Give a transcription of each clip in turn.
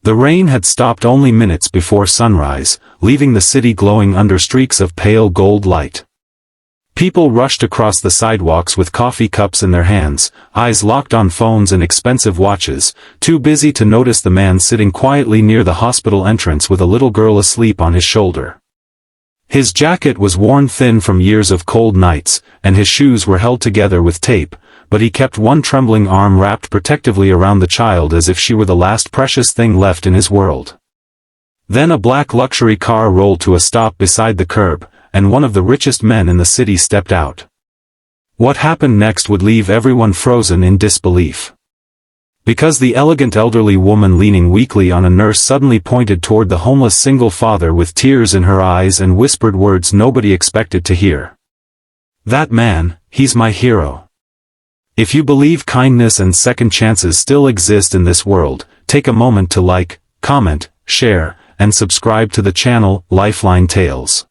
The rain had stopped only minutes before sunrise, leaving the city glowing under streaks of pale gold light. People rushed across the sidewalks with coffee cups in their hands, eyes locked on phones and expensive watches, too busy to notice the man sitting quietly near the hospital entrance with a little girl asleep on his shoulder. His jacket was worn thin from years of cold nights, and his shoes were held together with tape, but he kept one trembling arm wrapped protectively around the child as if she were the last precious thing left in his world. Then a black luxury car rolled to a stop beside the curb, and one of the richest men in the city stepped out. What happened next would leave everyone frozen in disbelief. Because the elegant elderly woman leaning weakly on a nurse suddenly pointed toward the homeless single father with tears in her eyes and whispered words nobody expected to hear. "That man, he's my hero. If you believe kindness and second chances still exist in this world, take a moment to like, comment, share, and subscribe to the channel, Lifeline Tales.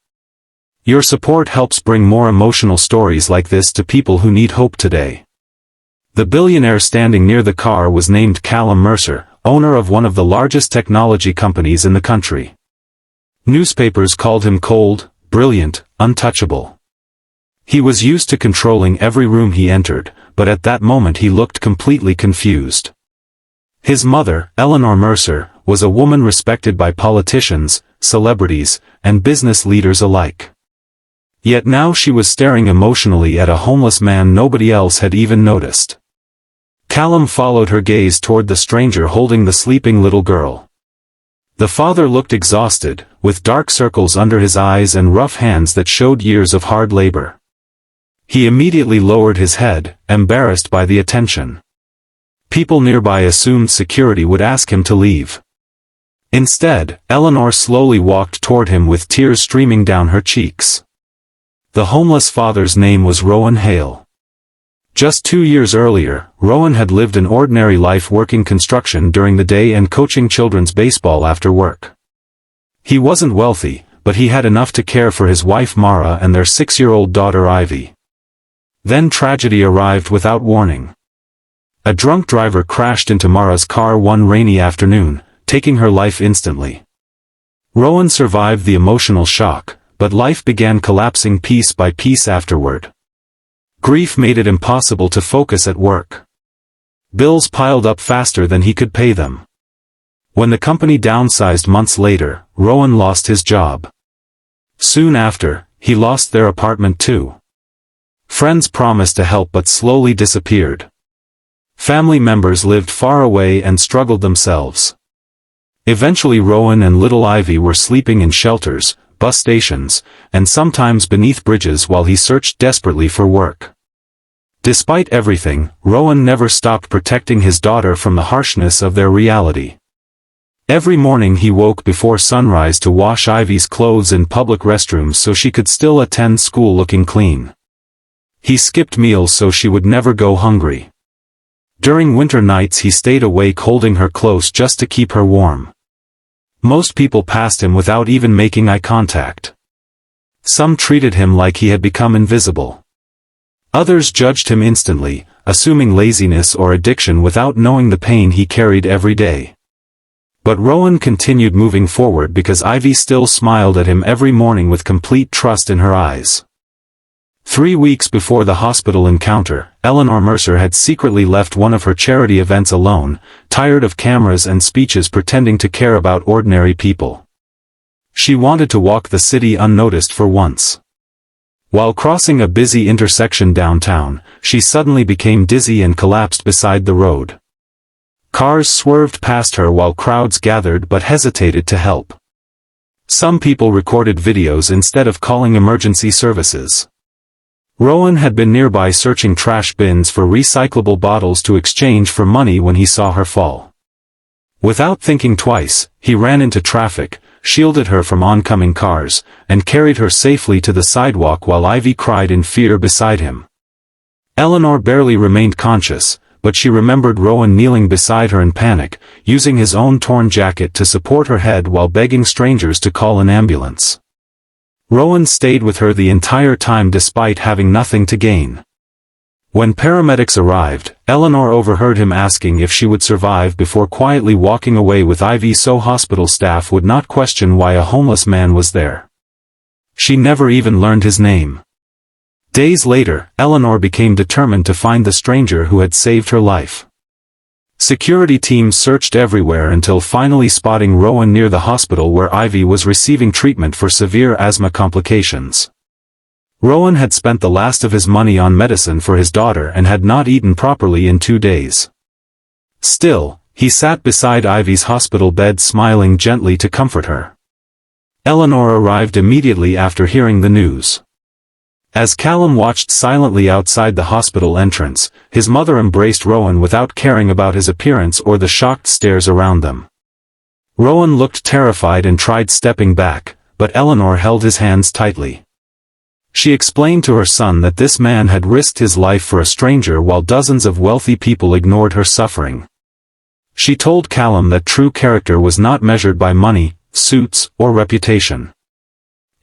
Your support helps bring more emotional stories like this to people who need hope today." The billionaire standing near the car was named Callum Mercer, owner of one of the largest technology companies in the country. Newspapers called him cold, brilliant, untouchable. He was used to controlling every room he entered, but at that moment he looked completely confused. His mother, Eleanor Mercer, was a woman respected by politicians, celebrities, and business leaders alike. Yet now she was staring emotionally at a homeless man nobody else had even noticed. Callum followed her gaze toward the stranger holding the sleeping little girl. The father looked exhausted, with dark circles under his eyes and rough hands that showed years of hard labor. He immediately lowered his head, embarrassed by the attention. People nearby assumed security would ask him to leave. Instead, Eleanor slowly walked toward him with tears streaming down her cheeks. The homeless father's name was Rowan Hale. Just 2 years earlier, Rowan had lived an ordinary life working construction during the day and coaching children's baseball after work. He wasn't wealthy, but he had enough to care for his wife Mara and their 6-year-old daughter Ivy. Then tragedy arrived without warning. A drunk driver crashed into Mara's car one rainy afternoon, taking her life instantly. Rowan survived the emotional shock, but life began collapsing piece by piece afterward. Grief made it impossible to focus at work. Bills piled up faster than he could pay them. When the company downsized months later, Rowan lost his job. Soon after, he lost their apartment too. Friends promised to help but slowly disappeared. Family members lived far away and struggled themselves. Eventually Rowan and little Ivy were sleeping in shelters, bus stations, and sometimes beneath bridges while he searched desperately for work. Despite everything, Rowan never stopped protecting his daughter from the harshness of their reality. Every morning he woke before sunrise to wash Ivy's clothes in public restrooms so she could still attend school looking clean. He skipped meals so she would never go hungry. During winter nights he stayed awake holding her close just to keep her warm. Most people passed him without even making eye contact. Some treated him like he had become invisible. Others judged him instantly, assuming laziness or addiction without knowing the pain he carried every day. But Rowan continued moving forward because Ivy still smiled at him every morning with complete trust in her eyes. 3 weeks before the hospital encounter, Eleanor Mercer had secretly left one of her charity events alone, tired of cameras and speeches pretending to care about ordinary people. She wanted to walk the city unnoticed for once. While crossing a busy intersection downtown, she suddenly became dizzy and collapsed beside the road. Cars swerved past her while crowds gathered but hesitated to help. Some people recorded videos instead of calling emergency services. Rowan had been nearby searching trash bins for recyclable bottles to exchange for money when he saw her fall. Without thinking twice, he ran into traffic, shielded her from oncoming cars, and carried her safely to the sidewalk while Ivy cried in fear beside him. Eleanor barely remained conscious, but she remembered Rowan kneeling beside her in panic, using his own torn jacket to support her head while begging strangers to call an ambulance. Rowan stayed with her the entire time despite having nothing to gain. When paramedics arrived, Eleanor overheard him asking if she would survive before quietly walking away with Ivy so hospital staff would not question why a homeless man was there. She never even learned his name. Days later, Eleanor became determined to find the stranger who had saved her life. Security teams searched everywhere until finally spotting Rowan near the hospital where Ivy was receiving treatment for severe asthma complications. Rowan had spent the last of his money on medicine for his daughter and had not eaten properly in 2 days. Still, he sat beside Ivy's hospital bed smiling gently to comfort her. Eleanor arrived immediately after hearing the news. As Callum watched silently outside the hospital entrance, his mother embraced Rowan without caring about his appearance or the shocked stares around them. Rowan looked terrified and tried stepping back, but Eleanor held his hands tightly. She explained to her son that this man had risked his life for a stranger while dozens of wealthy people ignored her suffering. She told Callum that true character was not measured by money, suits, or reputation.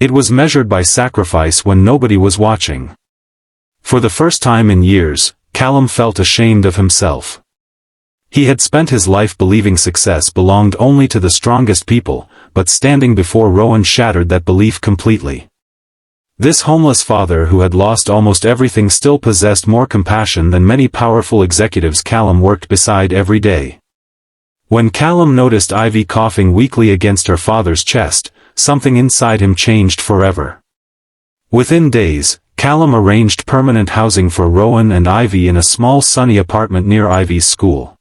It was measured by sacrifice when nobody was watching. For the first time in years, Callum felt ashamed of himself. He had spent his life believing success belonged only to the strongest people, but standing before Rowan shattered that belief completely. This homeless father who had lost almost everything still possessed more compassion than many powerful executives Callum worked beside every day. When Callum noticed Ivy coughing weakly against her father's chest, something inside him changed forever. Within days, Callum arranged permanent housing for Rowan and Ivy in a small sunny apartment near Ivy's school.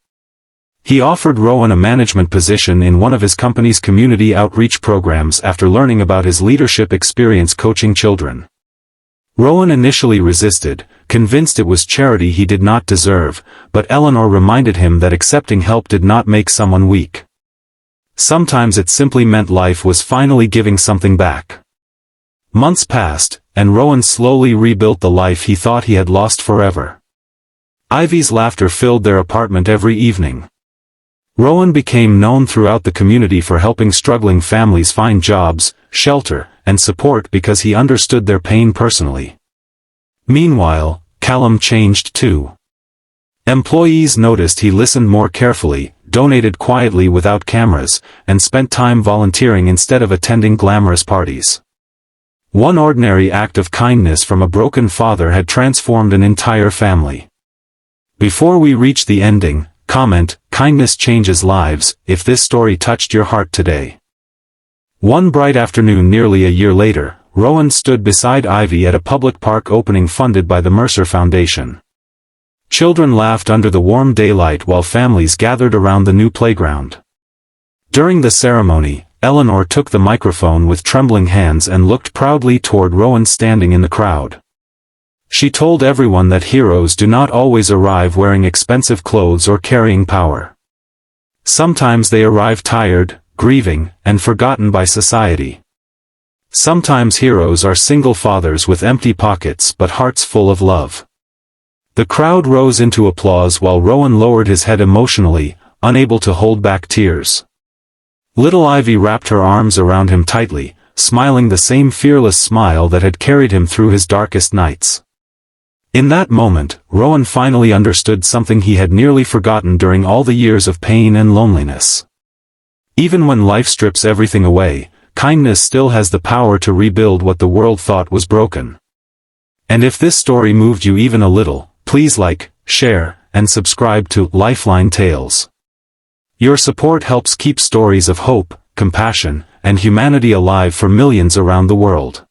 He offered Rowan a management position in one of his company's community outreach programs after learning about his leadership experience coaching children. Rowan initially resisted, convinced it was charity he did not deserve, but Eleanor reminded him that accepting help did not make someone weak. Sometimes it simply meant life was finally giving something back. Months passed, and Rowan slowly rebuilt the life he thought he had lost forever. Ivy's laughter filled their apartment every evening. Rowan became known throughout the community for helping struggling families find jobs, shelter, and support because he understood their pain personally. Meanwhile, Callum changed too. Employees noticed he listened more carefully, donated quietly without cameras, and spent time volunteering instead of attending glamorous parties. One ordinary act of kindness from a broken father had transformed an entire family. Before we reach the ending, comment, "Kindness changes lives," if this story touched your heart today. One bright afternoon nearly a year later, Rowan stood beside Ivy at a public park opening funded by the Mercer Foundation. Children laughed under the warm daylight while families gathered around the new playground. During the ceremony, Eleanor took the microphone with trembling hands and looked proudly toward Rowan standing in the crowd. She told everyone that heroes do not always arrive wearing expensive clothes or carrying power. Sometimes they arrive tired, grieving, and forgotten by society. Sometimes heroes are single fathers with empty pockets but hearts full of love. The crowd rose into applause while Rowan lowered his head emotionally, unable to hold back tears. Little Ivy wrapped her arms around him tightly, smiling the same fearless smile that had carried him through his darkest nights. In that moment, Rowan finally understood something he had nearly forgotten during all the years of pain and loneliness. Even when life strips everything away, kindness still has the power to rebuild what the world thought was broken. And if this story moved you even a little, please like, share, and subscribe to Lifeline Tales. Your support helps keep stories of hope, compassion, and humanity alive for millions around the world.